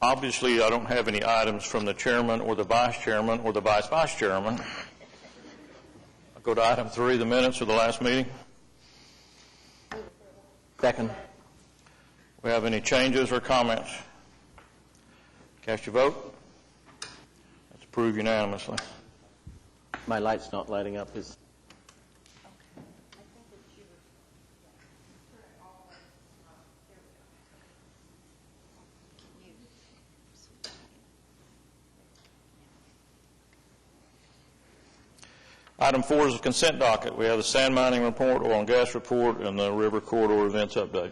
Obviously, I don't have any items from the chairman or the vice chairman or the vice chairman. I'll go to item 3, the minutes of the last meeting. Second. We have any changes or comments? Cast your vote. That's approved unanimously. My light's not lighting up. Item 4 is the consent docket. We have the sand mining report, oil and gas report, and the river corridor events update.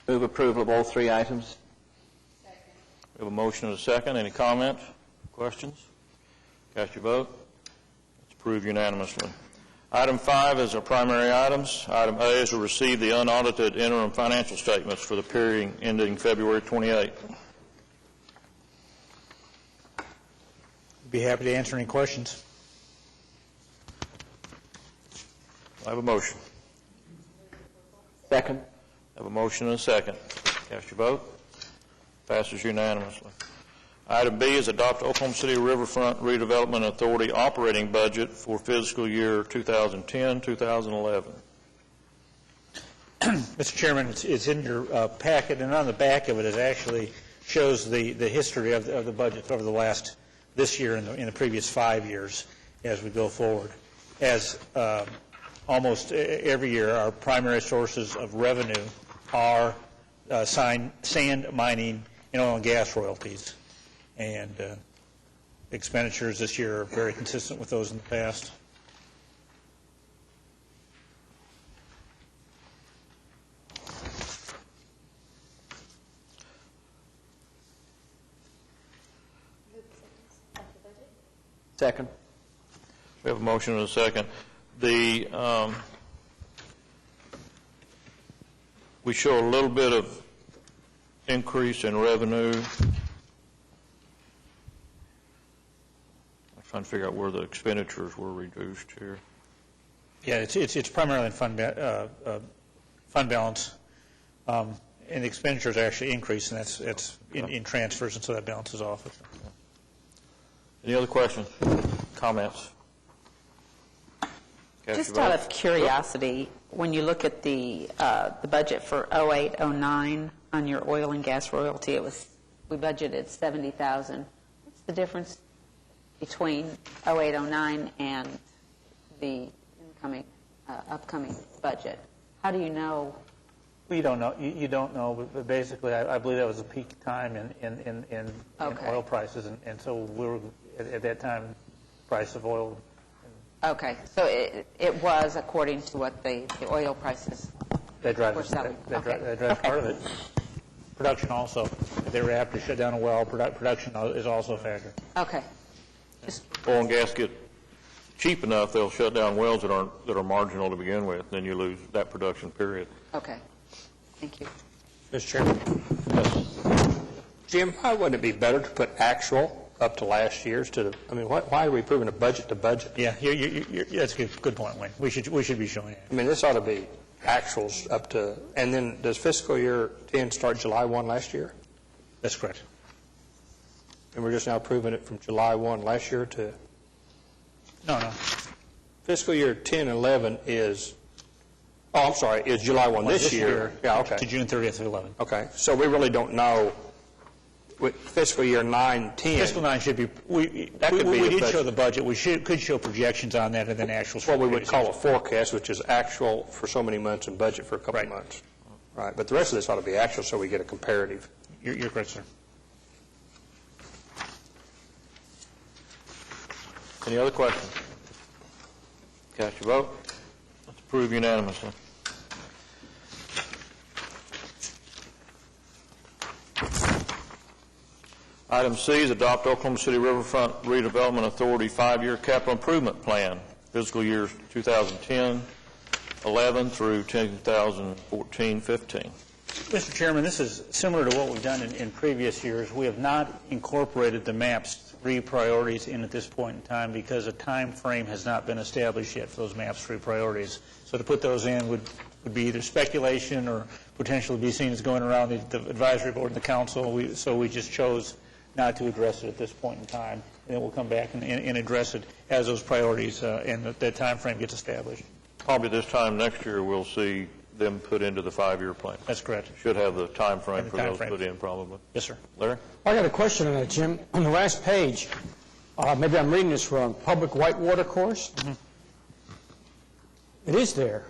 Move approval of all 3 items. Second. We have a motion and a second. Any comments? Questions? Cast your vote. It's approved unanimously. Item 5 is our primary items. Item A is to receive the unaudited interim financial statements for the period ending February 28. Be happy to answer any questions. I have a motion. Second. I have a motion and a second. Cast your vote. Passes unanimously. Item B is adopt Oklahoma City Riverfront Redevelopment Authority operating budget for fiscal year 2010-2011. Mr. Chairman, it's in your packet, and on the back of it actually shows the history of the budget over this year and in the previous 5 years as we go forward. As almost every year, our primary sources of revenue are sand mining and oil and gas royalties. And expenditures this year are very consistent with those in the past. Second. We have a motion and a second. We show a little bit of increase in revenue. I'm trying to figure out where the expenditures were reduced here. Yeah, it's primarily in fund balance, and the expenditures actually increase, and that's in transfers, and so that balances off. Any other questions, comments? Just out of curiosity, when you look at the budget for 08-09 on your oil and gas royalty, we budgeted $70,000. What's the difference between 08-09 and the upcoming budget? How do you know? Well, you don't know. You don't know, but basically, I believe that was a peak time in oil prices, and so we were at that time, price of oil. Okay, so it was according to what the oil prices were selling. That drives part of it. Production also. If they were apt to shut down a well, production is also a factor. Okay. Oil and gas get cheap enough, they'll shut down wells that are marginal to begin with. Then you lose that production period. Okay. Thank you. Mr. Chairman? Yes. Jim, why wouldn't it be better to put actual up to last year's why are we proving a budget to budget? Yeah, that's a good point, Wayne. We should be showing it. I mean, this ought to be actuals up to, and then does fiscal year 10 start July 1 last year? That's correct. And we're just now proving it from July 1 last year to? No. Fiscal year 10 and 11 is July 1 this year. Yeah, okay. To June 30th of 11. Okay, so we really don't know with fiscal year 9-10. Fiscal 9 should be, we did show the budget. We could show projections on that and then actuals. What we would call a forecast, which is actual for so many months and budget for a couple of months. Right, but the rest of this ought to be actual so we get a comparative. You're correct, sir. Any other questions? Cast your vote. Let's approve unanimously. Item C is adopt Oklahoma City Riverfront Redevelopment Authority 5-year capital improvement plan, fiscal years 2010-11 through 2014-15. Mr. Chairman, this is similar to what we've done in previous years. We have not incorporated the maps 3 priorities in at this point in time because a time frame has not been established yet for those MAPS 3 priorities. So to put those in would be either speculation or potentially be seen as going around the advisory board and the council. So we just chose not to address it at this point in time, and then we'll come back and address it as those priorities and that time frame gets established. Probably this time next year, we'll see them put into the 5-year plan. That's correct. Should have the time frame for those timeframe put in, probably. Yes, sir. Larry? I got a question on that, Jim. On the last page, maybe I'm reading this wrong, public whitewater course? Mm-hmm. It is there.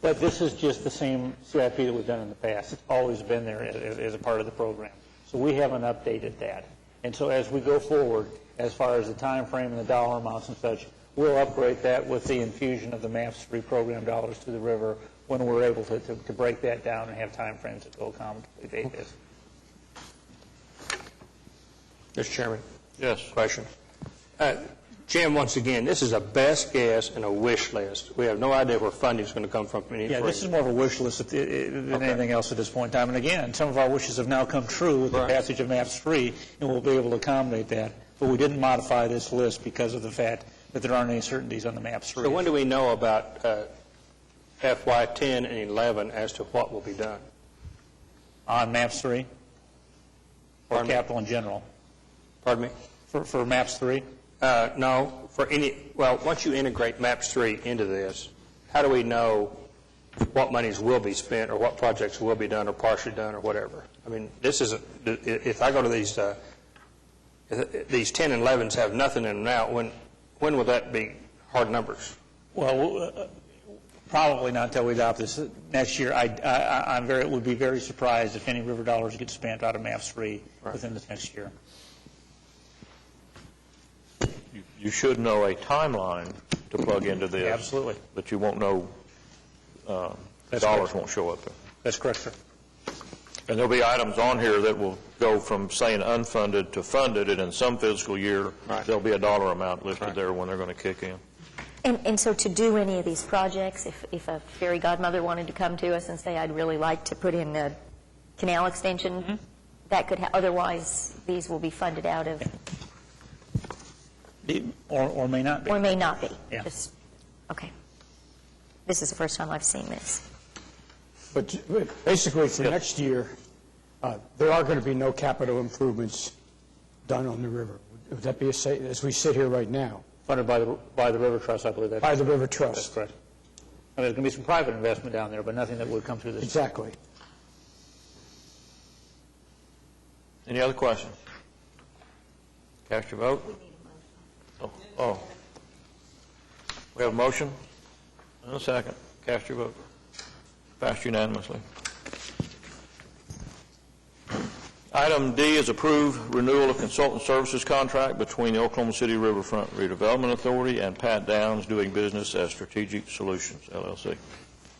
But this is just the same CIP that we've done in the past. It's always been there as a part of the program. So we haven't updated that. And so as we go forward, as far as the time frame and the dollar amounts and such, we'll upgrade that with the infusion of the MAPS 3 program dollars to the river when we're able to break that down and have time frames that will accommodate this. Mr. Chairman. Yes. Question. Jim, once again, this is a best guess and a wish list. We have no idea where funding is going to come from. Yeah, this is more of a wish list than anything else at this point in time. And again, some of our wishes have now come true with the passage of MAPS 3, and we'll be able to accommodate that. But we didn't modify this list because of the fact that there aren't any certainties on the MAPS 3. So when do we know about FY 10 and 11 as to what will be done? On MAPS 3? Or Pardon me? capital in general? Pardon me? For MAPS 3? No, once you integrate MAPS 3 into this, how do we know what monies will be spent or what projects will be done or partially done or whatever? I mean, this is, if I go to these 10 and 11s have nothing in them now, when will that be hard numbers? Well, probably not until we adopt this next year. I would be very surprised if any river dollars get spent out of MAPS 3 within this next year. You should know a timeline to plug into this. Absolutely. But you won't know, dollars correct. won't show up there. That's correct, sir. And there'll be items on here that will go from saying unfunded to funded, and in some fiscal year, there'll be a dollar amount listed there when they're going to kick in. And so to do any of these projects, if a fairy godmother wanted to come to us and say, I'd really like to put in a canal extension, that could otherwise these will be funded out of... Or may not be. Or may not be. Yeah. Just, okay. This is the first time I've seen this. But basically, for next year, there are going to be no capital improvements done on the river. Would that be as we sit here right now? Funded by the River Trust, I believe. By the River Trust. That's correct. And there's going to be some private investment down there, but nothing that would come through this. Exactly. Any other questions? Cast your vote. Oh. We have a motion and a second. Cast your vote. Passed unanimously. Item D is approve renewal of consultant services contract between the Oklahoma City Riverfront Redevelopment Authority and Pat Downs doing business as Strategic Solutions, LLC.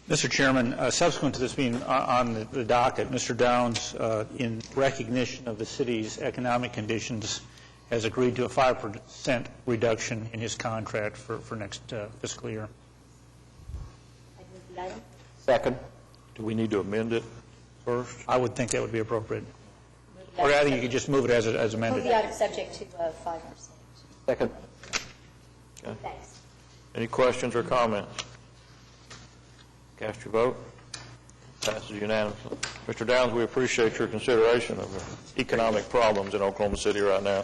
Mr. Chairman, subsequent to this being on the docket, Mr. Downs, in recognition of the city's economic conditions, has agreed to a 5% reduction in his contract for next fiscal year. Second. Do we need to amend it first? I would think that would be appropriate. Or I think you could just move it as amended. Move the item subject to 5%. Second. Okay. Thanks. Any questions or comments? Cast your vote. Passes unanimously. Mr. Downs, we appreciate your consideration of the economic problems in Oklahoma City right now.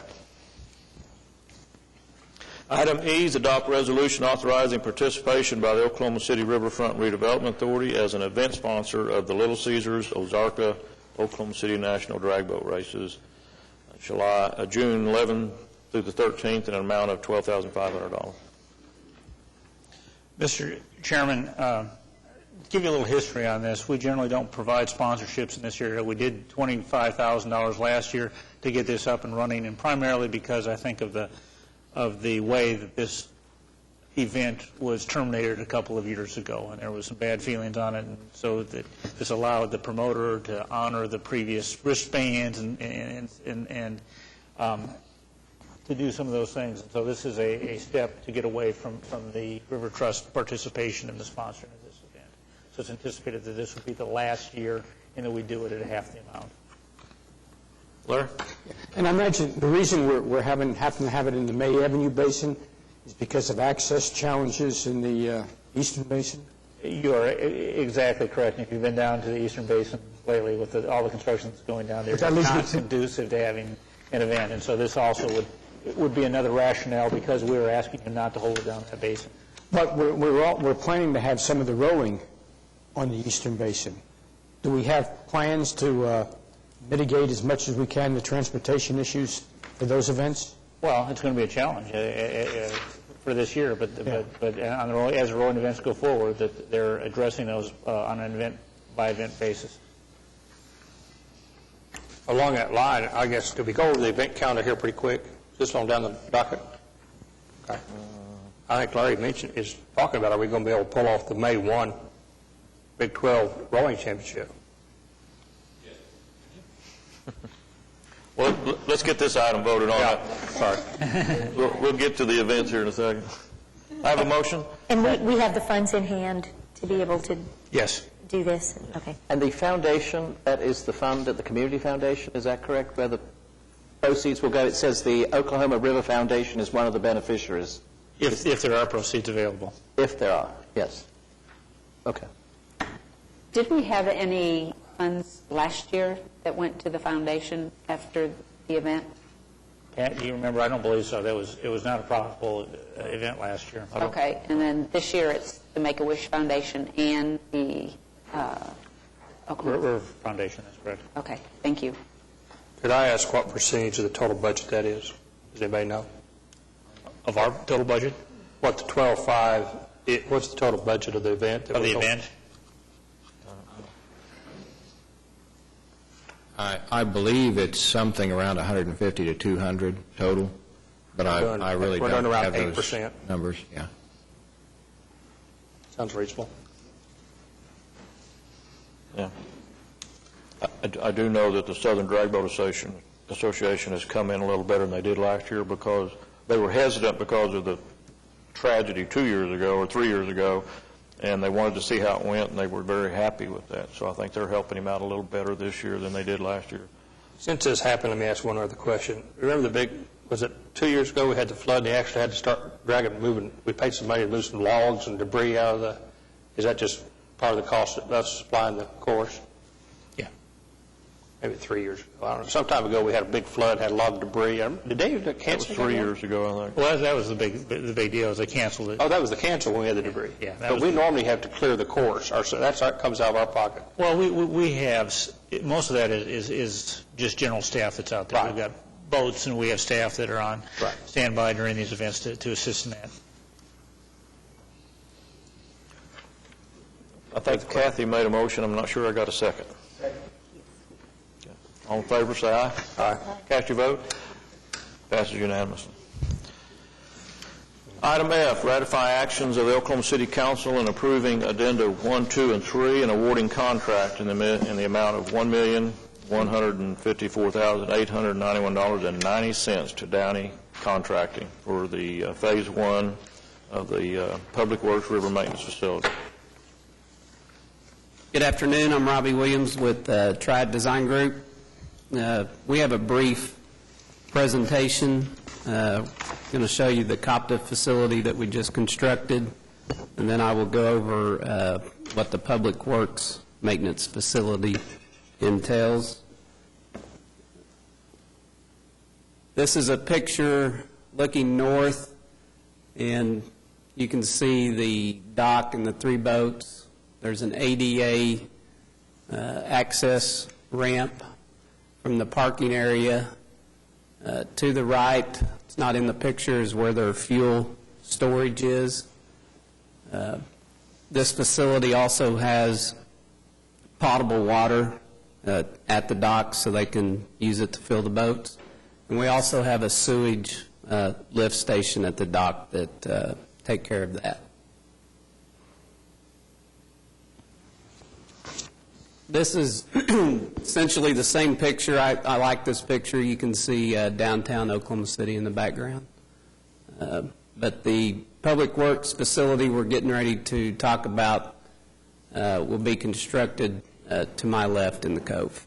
Item E is adopt resolution authorizing participation by the Oklahoma City Riverfront Redevelopment Authority as an event sponsor of the Little Caesars Ozarka Oklahoma City National Drag Boat Races, June 11th through the 13th, in an amount of $12,500. Mr. Chairman, to give you a little history on this, we generally don't provide sponsorships in this area. We did $25,000 last year to get this up and running, and primarily because I think of the way that this event was terminated a couple of years ago, and there was some bad feelings on it, and so that this allowed the promoter to honor the previous wristbands and to do some of those things. And so this is a step to get away from the River Trust participation in the sponsoring of this event. So it's anticipated that this would be the last year and that we do it at half the amount. Larry? And I imagine the reason we're having to have it in the May Avenue Basin is because of access challenges in the Eastern Basin? You are exactly correct. If you've been down to the Eastern Basin lately with all the construction that's going down there, it's not conducive to having an event. And so this also would be another rationale because we were asking you not to hold it down that basin. But we're planning to have some of the rowing on the Eastern Basin. Do we have plans to mitigate as much as we can the transportation issues for those events? Well, it's going to be a challenge for this year, but as the rowing events go forward, that they're addressing those on an event-by-event basis. Along that line, I guess, could we go over the event calendar here pretty quick? Just on down the docket? Okay. I think Larry is talking about, are we going to be able to pull off the May 1 Big 12 rowing championship? Well, let's get this item voted on. Yeah, sorry. We'll get to the events here in a second. I have a motion. And we have the funds in hand to be able to Yes. do this? Okay. And the foundation, that is the fund at the Community Foundation, is that correct, where the proceeds will go? It says the Oklahoma River Foundation is one of the beneficiaries. If there are proceeds available. If there are, yes. Okay. Did we have any funds last year that went to the foundation after the event? Pat, do you remember? I don't believe so. It was not a profitable event last year. Okay, and then this year it's the Make-A-Wish Foundation and the River Foundation, that's correct. Okay, thank you. Could I ask what percentage of the total budget that is? Does anybody know? Of our total budget? What the 12.5, what's the total budget of the event? Of the event? I believe it's something around 150 to 200 total, but I really we're don't doing around have 8%. those numbers. Yeah. Sounds reasonable. Yeah. I do know that the Southern Drag Boat Association has come in a little better than they did last year because they were hesitant because of the tragedy 2 years ago or 3 years ago, and they wanted to see how it went, and they were very happy with that. So I think they're helping him out a little better this year than they did last year. Since this happened, let me ask one other question. Remember was it 2 years ago we had the flood and they actually had to start moving, we paid somebody to move some logs and debris out of is that just part of the cost of us supplying the course? Yeah. Maybe 3 years ago. I don't know. Some time ago we had a big flood, had a lot of debris. Did they That was cancel 3 years ago, I think. Well, that was the big deal, is they canceled it. Oh, that was the cancel when we had the debris. Yeah, but we normally have to clear the course. So that comes out of our pocket. Well, we have, most of that is just general staff that's out there. Right. We've got boats, and we have staff that are on standby during these events to assist in that. I think Kathy made a motion. I'm not sure I got a second. All in favor, say aye. Aye. Cast your vote. Passes unanimously. Item F, ratify actions of the Oklahoma City Council in approving Addenda 1, 2, and 3 and awarding contract in the amount of $1,154,891.90 to Downey Contracting for the Phase 1 of the Public Works River Maintenance Facility. Good afternoon. I'm Robbie Williams with Triad Design Group. We have a brief presentation. I'm going to show you the COPTA facility that we just constructed, and then I will go over what the Public Works Maintenance Facility entails. This is a picture looking north, and you can see the dock and the 3 boats. There's an ADA access ramp from the parking area. To the right, it's not in the picture, is where their fuel storage is. This facility also has potable water at the dock so they can use it to fill the boats. And we also have a sewage lift station at the dock that take care of that. This is essentially the same picture. I like this picture. You can see downtown Oklahoma City in the background. But the Public Works facility we're getting ready to talk about will be constructed to my left in the cove.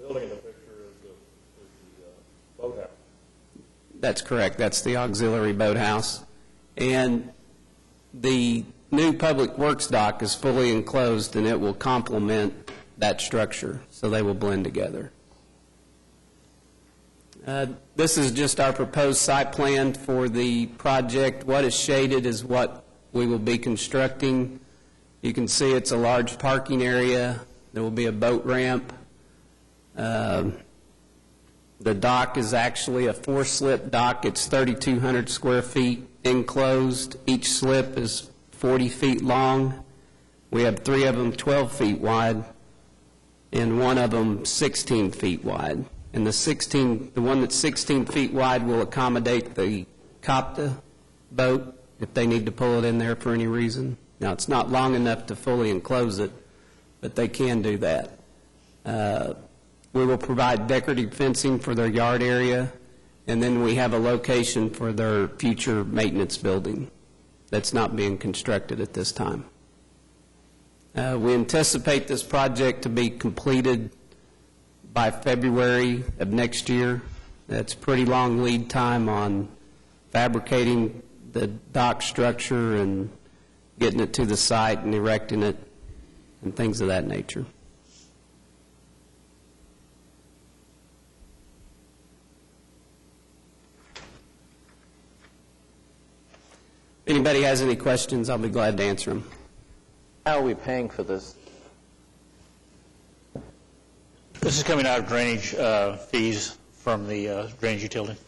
building in the picture is the boathouse. That's correct. That's the auxiliary boathouse. And the new Public Works dock is fully enclosed, and it will complement that structure, so they will blend together. This is just our proposed site plan for the project. What is shaded is what we will be constructing. You can see it's a large parking area. There will be a boat ramp. The dock is actually a 4-slip dock. It's 3,200 square feet enclosed. Each slip is 40 feet long. We have 3 of them 12 feet wide and 1 of them 16 feet wide. And the one that's 16 feet wide will accommodate the Copta boat if they need to pull it in there for any reason. Now, it's not long enough to fully enclose it, but they can do that. We will provide decorative fencing for their yard area, and then we have a location for their future maintenance building that's not being constructed at this time. We anticipate this project to be completed by February of next year. That's pretty long lead time on fabricating the dock structure and getting it to the site and erecting it and things of that nature. If anybody has any questions, I'll be glad to answer them. How are we paying for this? This is coming out of drainage fees from the drainage utility.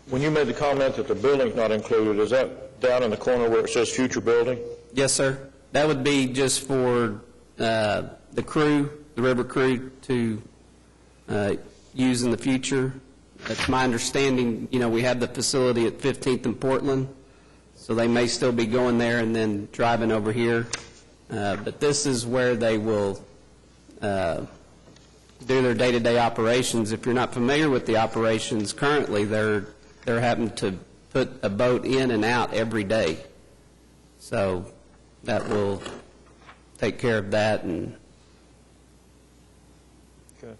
When you made the comment that the building's not included, is that down in the corner where it says future building? Yes, sir. That would be just for the crew, the river crew, to use in the future. That's my understanding. You know, we have the facility at 15th and Portland, so they may still be going there and then driving over here. But this is where they will do their day-to-day operations. If you're not familiar with the operations currently, they're having to put a boat in and out every day. So that will take care of that. And okay.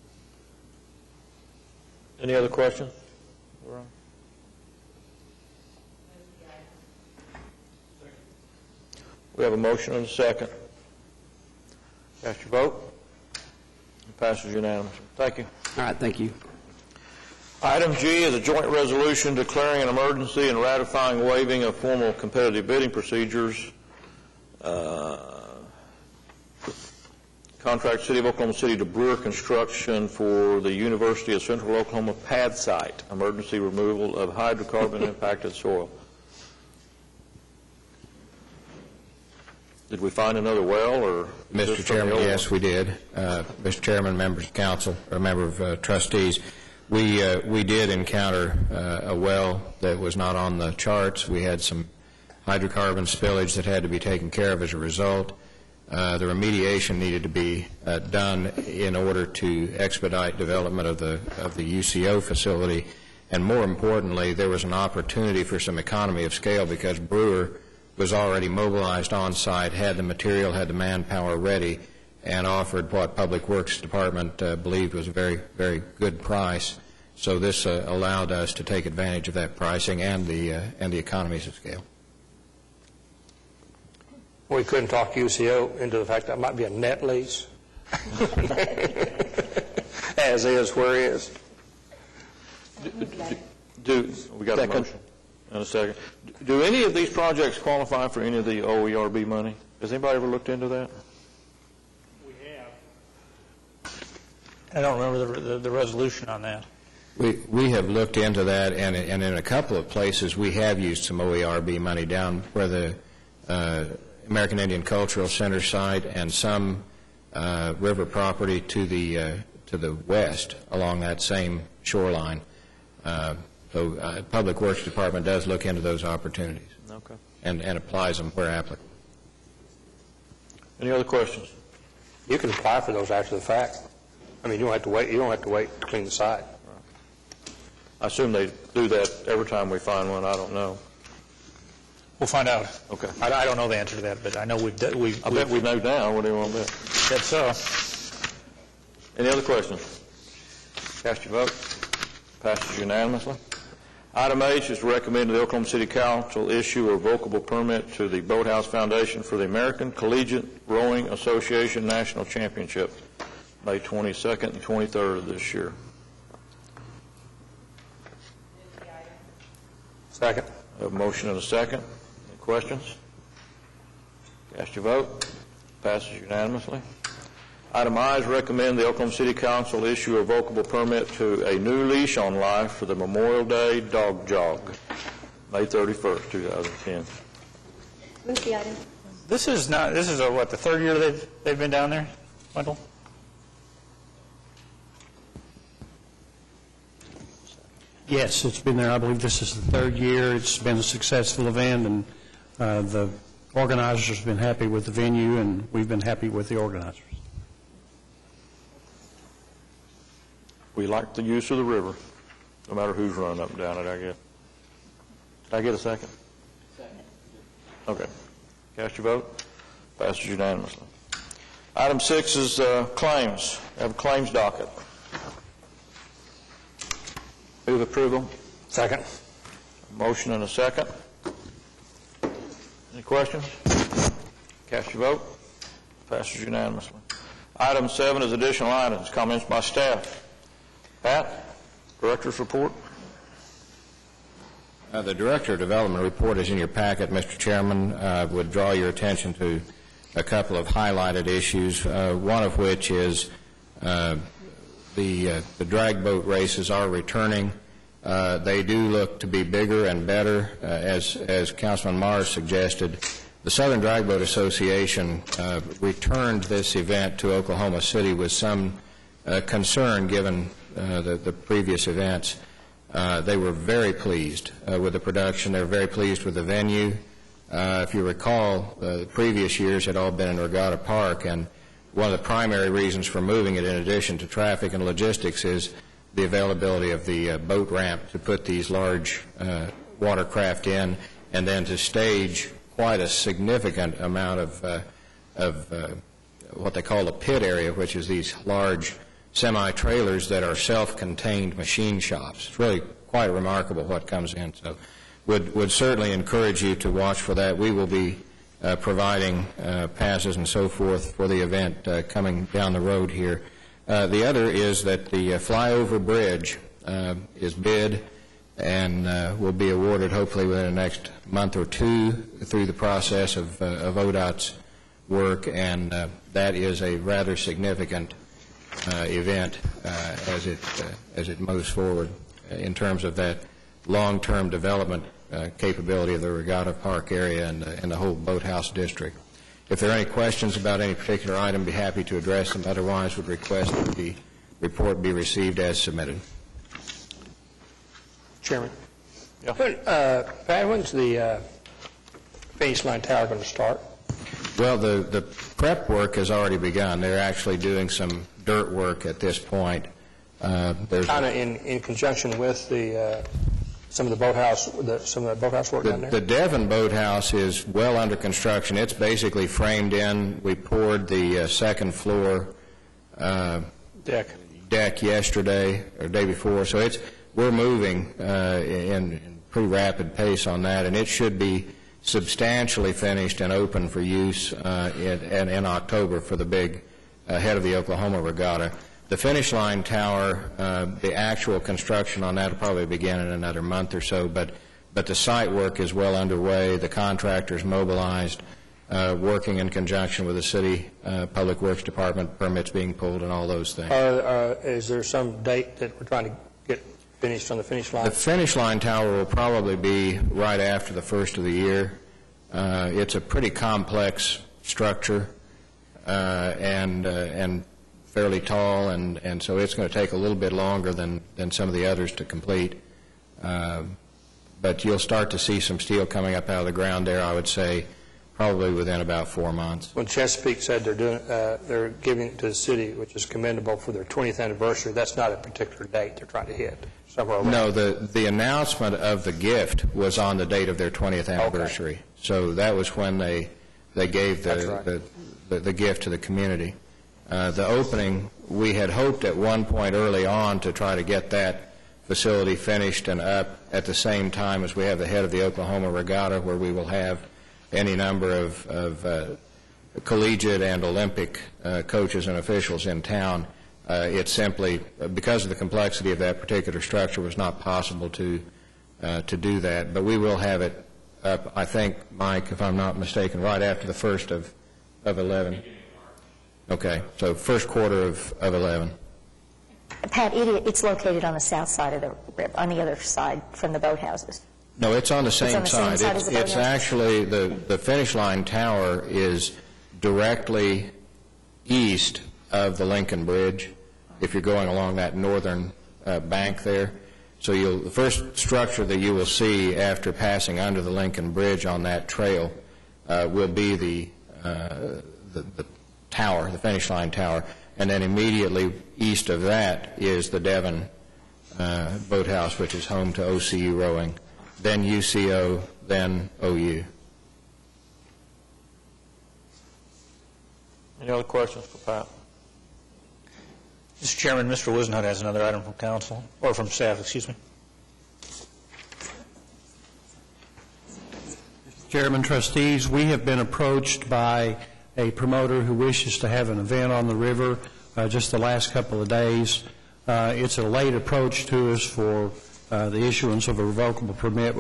Any other questions? We have a motion and a second. Cast your vote. It passes unanimously. Thank you. all right, thank you. Item G is a joint resolution declaring an emergency and ratifying waiving of formal competitive bidding procedures. Contract City of Oklahoma City to Brewer Construction for the University of Central Oklahoma pad site, emergency removal of hydrocarbon impacted soil. Did we find another well, or? Mr. Chairman, yes, we did. Mr. Chairman, members of council, or member of trustees, we did encounter a well that was not on the charts. We had some hydrocarbon spillage that had to be taken care of as a result. The remediation needed to be done in order to expedite development of the UCO facility, and more importantly, there was an opportunity for some economy of scale because Brewer was already mobilized on site, had the material, had the manpower ready, and offered what Public Works Department believed was a very, very good price. So this allowed us to take advantage of that pricing and the economies of scale. We couldn't talk UCO into the fact that it might be a net lease, as is where is. We got a motion and a second. Do any of these projects qualify for any of the OERB money? Has anybody ever looked into that? We have. I don't remember the resolution on that. We have looked into that, and in a couple of places we have used some OERB money down where the American Indian Cultural Center site and some river property to the west along that same shoreline. So Public Works Department does look into those opportunities. Okay. And applies them where applicable. Any other questions? You can apply for those after the fact. I mean, you don't have to wait. You don't have to wait to clean the site. I assume they do that every time we find one. I don't know. We'll find out. Okay. I don't know the answer to that, but I know we've I bet we know now. What do you want to bet? That's so. Any other questions? Cast your vote. Passes unanimously. Item H is to recommend the Oklahoma City Council issue a revocable permit to the Boathouse Foundation for the American Collegiate Rowing Association National Championship, May 22nd and 23rd of this year. Second. I have a motion and a second. Any questions? Cast your vote. Passes unanimously. Item I is recommend the Oklahoma City Council issue a revocable permit to a new leash on life for the Memorial Day Dog Jog, May 31st, 2010. Move the item. This is what, the third year they've been down there, Wendell? Yes, it's been there. I believe this is the third year. It's been a successful event, and the organizers have been happy with the venue, and we've been happy with the organizers. We like the use of the river, no matter who's running up and down it, I guess. Did I get a second? Second. Okay. Cast your vote. Passes unanimously. Item 6 is claims. We have a claims docket. Move approval. Second. Motion and a second. Any questions? Cast your vote. Passes unanimously. Item 7 is additional items. Comments by staff. Pat, Director's report. The Director of Development report is in your packet, Mr. Chairman. I would draw your attention to a couple of highlighted issues, one of which is the drag boat races are returning. They do look to be bigger and better. As Councilman Mars suggested, the Southern Drag Boat Association returned this event to Oklahoma City with some concern given the previous events. They were very pleased with the production. They were very pleased with the venue. If you recall, the previous years had all been in Regatta Park, and one of the primary reasons for moving it, in addition to traffic and logistics, is the availability of the boat ramp to put these large watercraft in, and then to stage quite a significant amount of what they call the pit area, which is these large semi-trailers that are self-contained machine shops. It's really quite remarkable what comes in. So would certainly encourage you to watch for that. We will be providing passes and so forth for the event coming down the road here. The other is that the flyover bridge is bid and will be awarded hopefully within the next month or two through the process of ODOT's work, and that is a rather significant event as it moves forward in terms of that long-term development capability of the Regatta Park area and the whole boathouse district. If there are any questions about any particular item, I'd be happy to address them. Otherwise, would request that the report be received as submitted. Chairman. Yeah. Pat, when's the finish line tower going to start? Well, the prep work has already begun. They're actually doing some dirt work at this point. There's kind of in conjunction with the some of the boathouse work down there? The Devon boathouse is well under construction. It's basically framed in. We poured the second floor deck yesterday or day before. So we're moving in pretty rapid pace on that, and it should be substantially finished and open for use in October for the big head of the Oklahoma Regatta. The finish line tower, the actual construction on that will probably begin in another month or so, but the site work is well underway. The contractor's mobilized, working in conjunction with the city Public Works Department, permits being pulled and all those things. Is there some date that we're trying to get finished on the finish line? The finish line tower will probably be right after the first of the year. It's a pretty complex structure and fairly tall, and so it's going to take a little bit longer than some of the others to complete. But you'll start to see some steel coming up out of the ground there, I would say, probably within about 4 months. When Chesapeake said they're giving it to the city, which is commendable for their 20th anniversary, that's not a particular date they're trying to hit. Somewhere around. No, the announcement of the gift was on the date of their 20th anniversary. Okay. So that was when they gave the gift to the community. The opening, we had hoped at one point early on to try to get that facility finished and up at the same time as we have the head of the Oklahoma Regatta, where we will have any number of collegiate and Olympic coaches and officials in town. It simply, because of the complexity of that particular structure, was not possible to do that. But we will have it up, I think, Mike, if I'm not mistaken, right after the first of 11. Okay, so first quarter of 11. Pat, it's located on the south side of the river, on the other side from the boathouses. No, it's on the same side. It's actually, the finish line tower is directly east of the Lincoln Bridge, if you're going along that northern bank there. So the first structure that you will see after passing under the Lincoln Bridge on that trail will be the tower, the finish line tower, and then immediately east of that is the Devon Boathouse, which is home to OCU rowing, then UCO, then OU. Any other questions for Pat? Mr. Chairman, Mr. Wisenhut has another item from council, or from staff, excuse me. Chairman, trustees, we have been approached by a promoter who wishes to have an event on the river just the last couple of days. It's a late approach to us for the issuance of a revocable permit,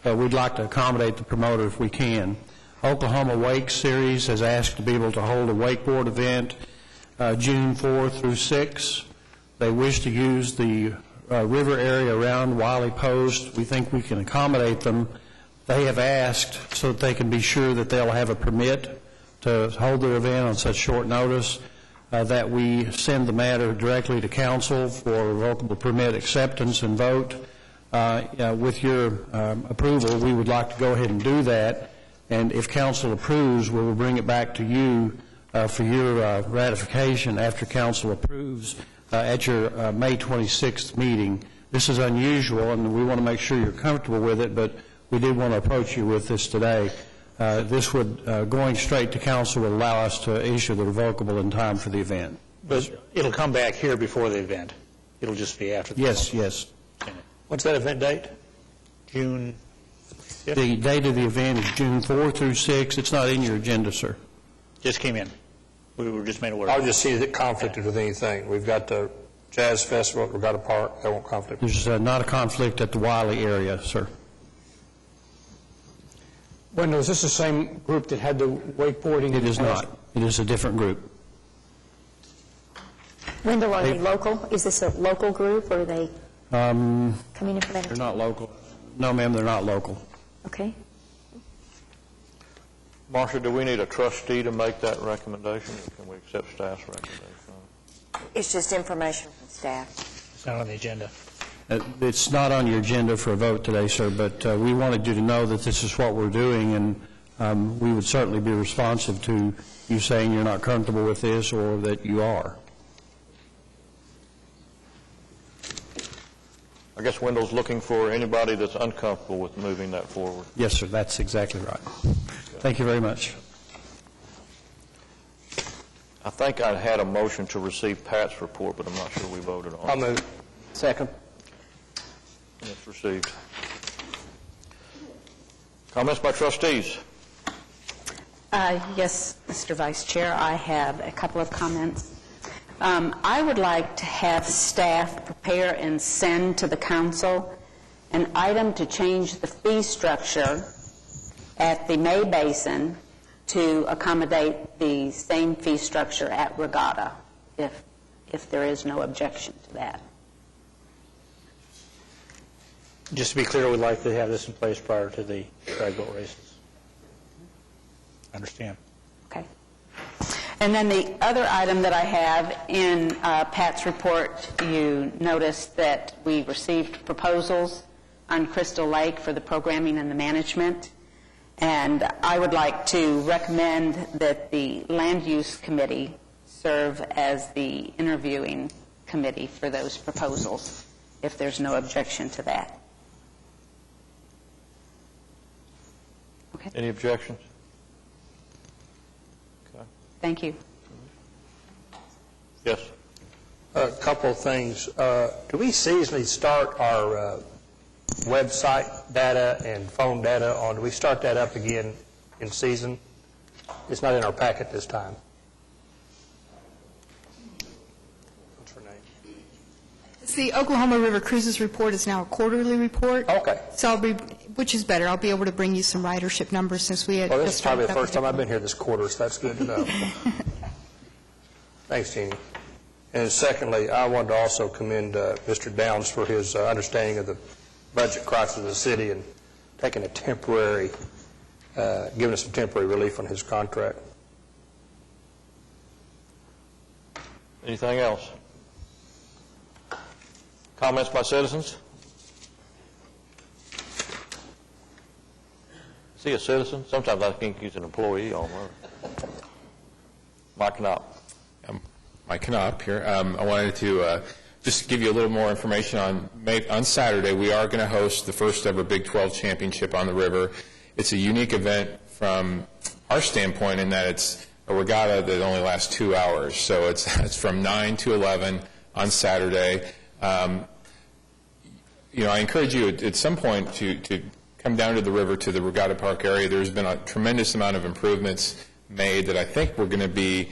but we'd like to accommodate the promoter if we can. Oklahoma Wake Series has asked to be able to hold a wakeboard event June 4 through 6. They wish to use the river area around Wiley Post. We think we can accommodate them. They have asked so that they can be sure that they'll have a permit to hold their event on such short notice that we send the matter directly to council for revocable permit acceptance and vote. With your approval, we would like to go ahead and do that, and if council approves, we will bring it back to you for your ratification after council approves at your May 26th meeting. This is unusual, and we want to make sure you're comfortable with it, but we did want to approach you with this today. This would, going straight to council, would allow us to issue the revocable in time for the event. But it'll come back here before the event. It'll just be after the event. Yes. What's that event date? June 5th? The date of the event is June 4 through 6. It's not in your agenda, sir. Just came in. We were just made aware. I'll just see if it conflicted with anything. We've got the Jazz Festival at Regatta Park. That won't conflict. There's not a conflict at the Wiley area, sir. Wendell, is this the same group that had the wakeboarding? It is not. It is a different group. Wendell, are they local? Is this a local group, or are they coming in from out of They're town? not local. No, ma'am, they're not local. Okay. Marcia, do we need a trustee to make that recommendation, or can we accept staff's recommendation? It's just information from staff. It's not on the agenda. It's not on your agenda for a vote today, sir, but we wanted you to know that this is what we're doing, and we would certainly be responsive to you saying you're not comfortable with this or that you are. I guess Wendell's looking for anybody that's uncomfortable with moving that forward. Yes, sir, that's exactly right. Thank you very much. I think I had a motion to receive Pat's report, but I'm not sure we voted on it. I'll move. Second. It's received. Comments by trustees? Yes, Mr. Vice Chair, I have a couple of comments. I would like to have staff prepare and send to the council an item to change the fee structure at the May Basin to accommodate the same fee structure at Regatta, if there is no objection to that. Just to be clear, we'd like to have this in place prior to the drag boat races. Understand. Okay. And then the other item that I have in Pat's report, you noticed that we received proposals on Crystal Lake for the programming and the management. And I would like to recommend that the Land Use Committee serve as the interviewing committee for those proposals, if there's no objection to that. Okay. Any objections? Okay. Thank you. Yes. A couple of things. Do we seasonally start our website data and phone data on, do we start that up again in season? It's not in our packet this time. What's her name? The Oklahoma River Cruises report is now a quarterly report. Okay. So which is better, I'll be able to bring you some ridership numbers since we had. Well, this is probably the first time I've been here this quarter, so that's good to know. Thanks, Jeannie. And secondly, I wanted to also commend Mr. Downs for his understanding of the budget crisis of the city and taking a temporary, giving us some temporary relief on his contract. Anything else? Comments by citizens? Is he a citizen? Sometimes I think he's an employee almost. Mike Knopp. Mike Knopp here. I wanted to just give you a little more information on Saturday. We are going to host the first ever Big 12 championship on the river. It's a unique event from our standpoint in that it's a regatta that only lasts 2 hours. So it's from 9 to 11 on Saturday. I encourage you at some point to come down to the river to the Regatta Park area. There's been a tremendous amount of improvements made that I think we're going to be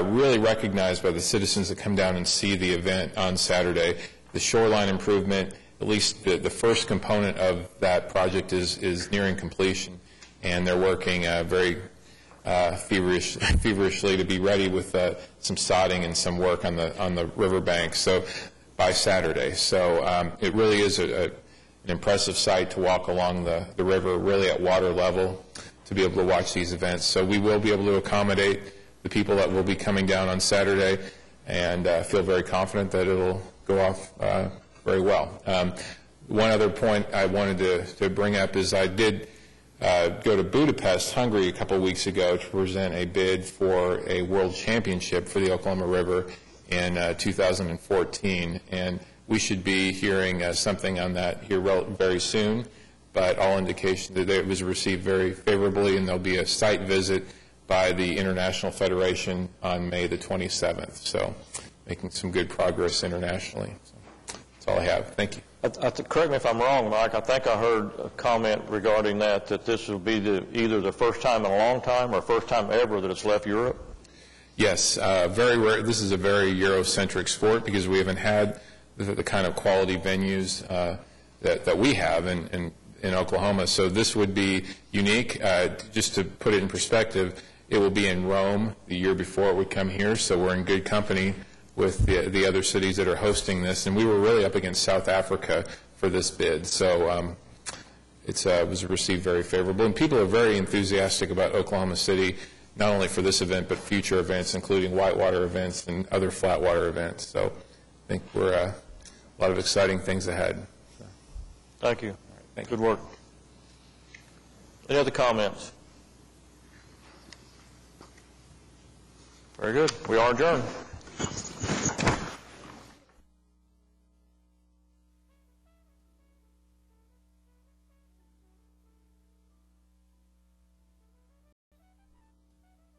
really recognized by the citizens that come down and see the event on Saturday. The shoreline improvement, at least the first component of that project is nearing completion, and they're working very feverishly to be ready with some sodding and some work on the riverbank. So by Saturday. So it really is an impressive sight to walk along the river, really at water level, to be able to watch these events. So we will be able to accommodate the people that will be coming down on Saturday, and feel very confident that it'll go off very well. One other point I wanted to bring up is I did go to Budapest, Hungary, a couple of weeks ago to present a bid for a world championship for the Oklahoma River in 2014, and we should be hearing something on that here very soon, but all indication that it was received very favorably, and there'll be a site visit by the International Federation on May the 27th, so making some good progress internationally. So that's all I have. Thank you. Correct me if I'm wrong, Mike. I think I heard a comment regarding that this will be either the first time in a long time or first time ever that it's left Europe. Yes, very rare. This is a very Eurocentric sport because we haven't had the kind of quality venues that we have in Oklahoma. So this would be unique. Just to put it in perspective, it will be in Rome the year before it would come here. So we're in good company with the other cities that are hosting this. And we were really up against South Africa for this bid. So it was received very favorable. And people are very enthusiastic about Oklahoma City, not only for this event, but future events, including whitewater events and other flatwater events. So I think we're a lot of exciting things ahead. So. Thank you. All right, thank Good you. work. Any other comments? Very good. We are adjourned.